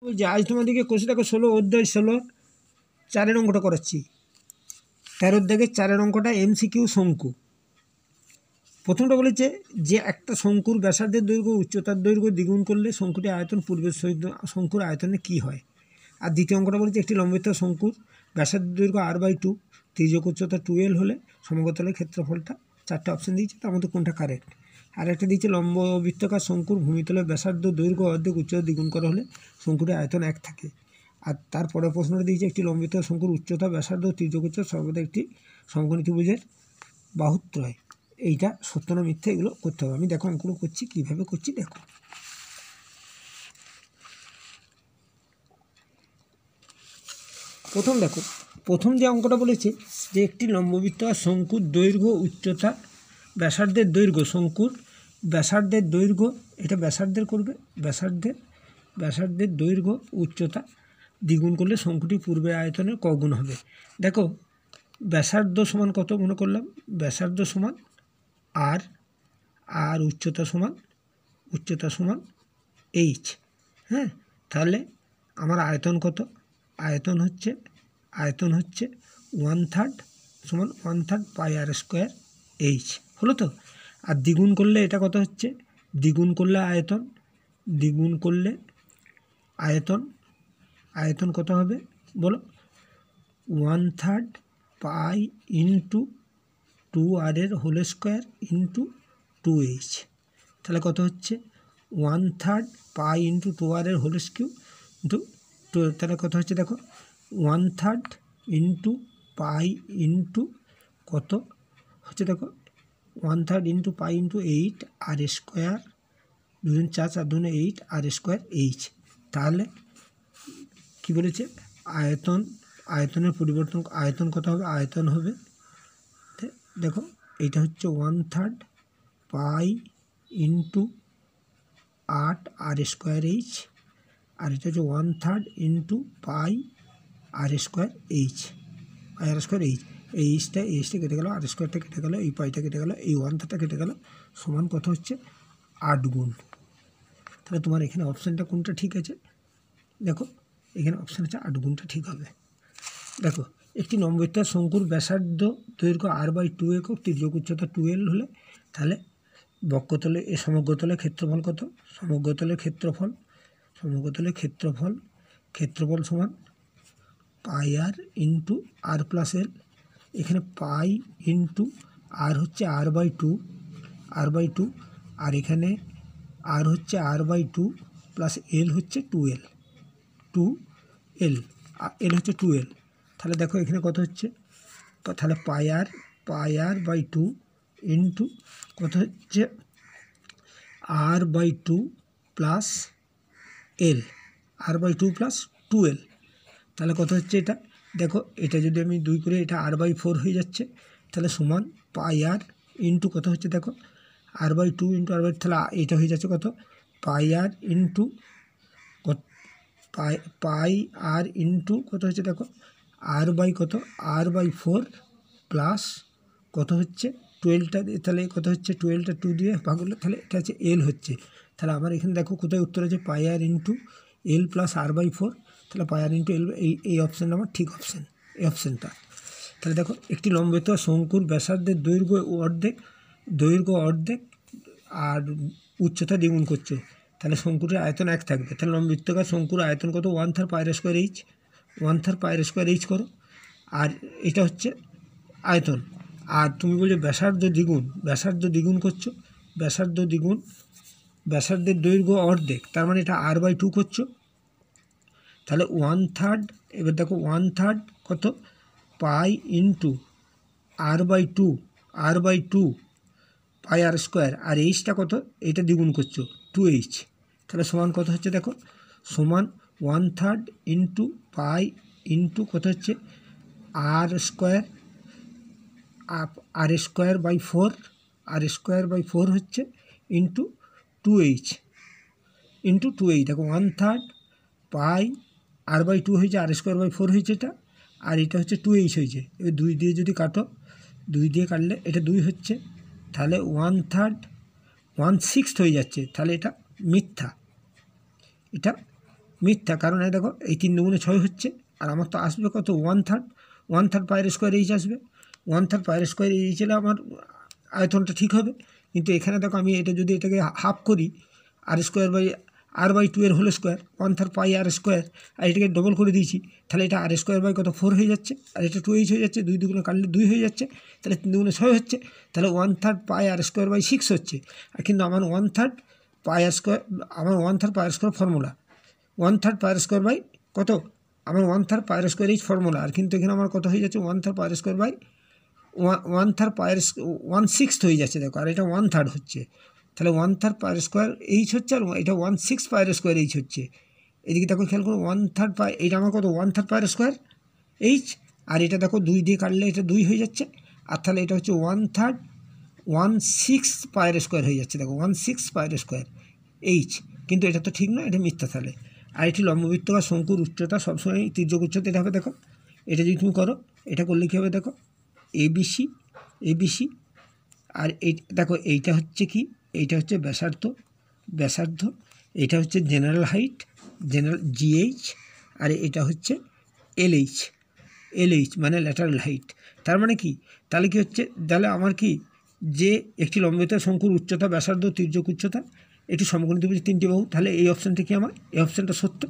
ওই যে আজ তোমাদেরকে কোষে দেখো 16 অধ্যায় 16 4 অঙ্কটা করাচ্ছি। 13 দাগের 4 অঙ্কটা এমসিকিউ শঙ্কু। প্রথমটা বলেছে যে একটা শঙ্কুর ব্যাসার্ধের দৈর্ঘ্য উচ্চতার দৈর্ঘ্য দ্বিগুণ করলে শঙ্কুটির আয়তন পূর্বের সহিত শঙ্কুর আয়তনে কী হয়। আর দ্বিতীয় অঙ্কটা বলেছে একটি লম্বিত শঙ্কুর ব্যাসার্ধের দৈর্ঘ্য r/2 তির্যক উচ্চতা 2l হলে সমগ্রতলের ক্ষেত্রফলটা। 4টে অপশান দিয়েছে, তার মধ্যে কোনটা কারেক্ট। আর একটা দিয়েছে লম্ববৃত্তাকার শঙ্কুর ভূমিতলের ব্যাসার্ধ দৈর্ঘ্য অর্ধেক উচ্চতা দ্বিগুণ করা হলে শঙ্কুটির আয়তন 1 থাকে। আর তারপরের প্রশ্নটা দিয়েছে একটি লম্বিত শঙ্কুর উচ্চতা ব্যাসার্ধ তির্যক উচ্চতা সর্বদা একটি সমকোণী ত্রিভুজের বাহুত্রয়। এইটা সত্য না মিথ্যা এগুলো করতে হবে। আমি দেখো অঙ্কগুলো করছি, কীভাবে করছি দেখো। দেখো প্রথম যে অঙ্কটা বলেছে যে একটি লম্ববৃত্তাকার শঙ্কুর দৈর্ঘ্য উচ্চতা ব্যাসার্ধের দৈর্ঘ্য শঙ্কুর ব্যাসার্ধের দৈর্ঘ্য, এটা ব্যাসার্ধের করবে, ব্যাসার্ধের দৈর্ঘ্য উচ্চতা দ্বিগুণ করলে শঙ্কুটি পূর্বের আয়তনের কগুণ হবে। দেখো ব্যাসার্ধ সমান কত মনে করলাম, ব্যাসার্ধ সমান আর উচ্চতা সমান এইচ। হ্যাঁ, তাহলে আমার আয়তন কত, আয়তন হচ্ছে 1/3 সমান 1/3 পাই আর স্কোয়ার এইচ হলো তো। আর দ্বিগুণ করলে এটা কত হচ্ছে, দ্বিগুণ করলে আয়তন কত হবে বলো, 1/3 পাই ইন্টু 2r এর হোল স্কোয়ার ইন্টু 2h। তাহলে কত হচ্ছে 1/3 পাই ইন্টু 2r এর হোল স্কিউ ইন্টু 2, তাহলে কত হচ্ছে দেখো 1/3 ইন্টু পাই ইন্টু কত হচ্ছে দেখো 1/3 ইন্টু পাই ইন্টু 8 আর স্কোয়ার 2 4 4 2 8 আর স্কোয়ার এইচ। তাহলে কি বলেছে আয়তনের পরিবর্তন, আয়তন কত হবে, আয়তন হবে দেখো এইটা হচ্ছে 1/3 পাই ইন্টু 8 আর স্কোয়ার এইচ, আর এটা হচ্ছে 1/3 ইন্টু পাই আর স্কোয়ার এইচ, পাই আর স্কোয়ার এইচ। এইচটা কেটে গেল, আর স্কোয়ারটা কেটে গেল, এই পাইটা কেটে গেল, এই 1/3টা কেটে গেল, সমান কত হচ্ছে 8 গুণ। তাহলে তোমার এখানে অপশানটা কোনটা ঠিক আছে দেখো, এখানে অপশান হচ্ছে 8 গুণটা ঠিক হবে। দেখো একটি লম্ববৃত্তাকার শঙ্কুর ব্যাসার্ধ দৈর্ঘ্য r/2 একক তির্যক উচ্চতা 2l হলে তাহলে বক্ষতলে সমগ্রতলের ক্ষেত্রফল কত, সমগ্রতলের ক্ষেত্রফল সমান পাই আর ইন্টু আর প্লাস এল। এখানে পাই ইন্টু আর হচ্ছে r/2 আর এখানে আর হচ্ছে r/2 প্লাস এল হচ্ছে 2l, এল হচ্ছে 2l। তাহলে দেখো এখানে কত হচ্ছে, তাহলে পাই আর/2 ইন্টু কত হচ্ছে r/2 plus L, r/2 plus 2l। তাহলে কত হচ্ছে এটা দেখো, এটা যদি আমি 2 করে এটা r/4 হয়ে যাচ্ছে, তাহলে সমান পাই আর ইন্টু কত হচ্ছে দেখো r/2 ইন্টু r/2, তাহলে এটা হয়ে যাচ্ছে কত পাই আর ইন্টু পাই আর ইন্টু কত হচ্ছে দেখো r/4 প্লাস কত হচ্ছে 12টা, তাহলে কত হচ্ছে 12টা 2 দিয়ে ভাগ করলে তাহলে এটা হচ্ছে এল হচ্ছে। তাহলে আমার এখানে দেখো কোথায় উত্তর আছে পাই আর ইন্টু এল প্লাস r/4, তাহলে পাই আর ইন্টু এল, এই অপশানটা আমার ঠিক অপশান, এই অপশানটা। তাহলে দেখো একটি লম্বিত শঙ্কুর ব্যাসার্ধের দৈর্ঘ্য অর্ধেক আর উচ্চতা দ্বিগুণ করছে, তাহলে শঙ্কুটির আয়তন 1 থাকবে। তাহলে লম্ববৃত্তাকার শঙ্কুর আয়তন কত 1/3 পাই আর স্কোয়ার এইচ, 1/3 পাই আর স্কোয়ার এইচ করো, আর এটা হচ্ছে আয়তন। আর তুমি বলছো ব্যাসার্ধ দ্বিগুণ করছো, ব্যাসার্ধের দৈর্ঘ্য অর্ধেক, তার মানে এটা r/2 করছো, তাহলে 1/3, এবার দেখো 1/3 কত পাই ইন্টু r/2 পাই আর স্কোয়ার, আর এইচটা কত এইটা দ্বিগুণ করছো 2h, তাহলে সমান কত হচ্ছে দেখো সমান 1/3 ইন্টু পাই ইন্টু কত হচ্ছে আর স্কোয়ার/4 হচ্ছে ইন্টু 2h দেখো 1/3 পাই r/2 হয়েছে, r²/4 হয়েছে এটা, আর এটা হচ্ছে 2h হয়েছে। এবার 2 দিয়ে যদি কাটো, 2 দিয়ে কাটলে এটা 2 হচ্ছে, তাহলে 1/3 1/6 হয়ে যাচ্ছে, তাহলে এটা মিথ্যা, মিথ্যা, কারণ এই দেখো এই 3 দুগুণে 6 হচ্ছে, আর আমার তো আসবে কত 1/3 পায়ের স্কোয়ার এইচ আসবে। 1/3 পায়ের স্কোয়ার এইচ এলে আমার আয়তনটা ঠিক হবে। কিন্তু এখানে দেখো আমি এটা যদি এটাকে হাফ করি r/2 এর হোল স্কোয়ার 1/3 পাই আর স্কোয়ার, আর এটাকে ডবল করে দিয়েছি, তাহলে এটা r স্কোয়ার বাই কত 4 হয়ে যাচ্ছে, আর এটা 2h হয়ে যাচ্ছে, 2 দুগুণে কাটলে 2 হয়ে যাচ্ছে, তাহলে 3 দুগুণে 6 হচ্ছে, তাহলে 1/3 পাই আর স্কোয়ার বাই 6 হচ্ছে। আর কিন্তু আমার 1/3 পাই আর স্কোয়ার, আমার 1/3 পাই আর স্কোয়ার ফর্মুলা 1/3 পাই আর স্কোয়ার বাই কত, আমার 1/3 পাই আর স্কোয়ার এই ফর্মুলা, আর কিন্তু এখানে আমার কত হয়ে যাচ্ছে 1/3 পাই আর স্কোয়ার বাই 1/3 পাই আর 1/6 হয়ে যাচ্ছে দেখো, আর এটা 1/3 হচ্ছে, তাহলে 1/3 পাই আর স্কোয়ার এইচ হচ্ছে, আর এটা 1/6 পাই আর স্কোয়ার এইচ হচ্ছে। এদিকে দেখো খেয়াল করো 1/3 পাই, এটা আমার কত 1/3 পাই আর স্কোয়ার এইচ, আর এটা দেখো 2 দিয়ে কাটলে এটা 2 হয়ে যাচ্ছে, আর তাহলে এটা হচ্ছে 1/3 1/6 পাই আর স্কোয়ার হয়ে যাচ্ছে, দেখো 1/6 পাই আর স্কোয়ার এইচ, কিন্তু এটা তো ঠিক না, এটা মিথ্যা। তাহলে আর এটি লম্ববৃত্ত বা শঙ্কুর উচ্চতা সবসময় তির্যক উচ্চতা এটা হবে। দেখো এটা যদি তুমি করো, এটা করলে কী হবে দেখো এবিসি, আর এই দেখো এইটা হচ্ছে কি, এইটা হচ্ছে ব্যাসার্ধ, এটা হচ্ছে জেনারেল হাইট জিএইচ, আর এটা হচ্ছে এলএইচ মানে ল্যাটারাল হাইট। তার মানে কি, তাহলে কি হচ্ছে, তাহলে আমার কি যে একটি লম্বিত শঙ্কুর উচ্চতা ব্যাসার্ধ তির্যক উচ্চতা এটি সমকোণী ত্রিভুজের 3টি বাহু, তাহলে এই অপশানটা কি আমার, এই অপশানটা সত্য।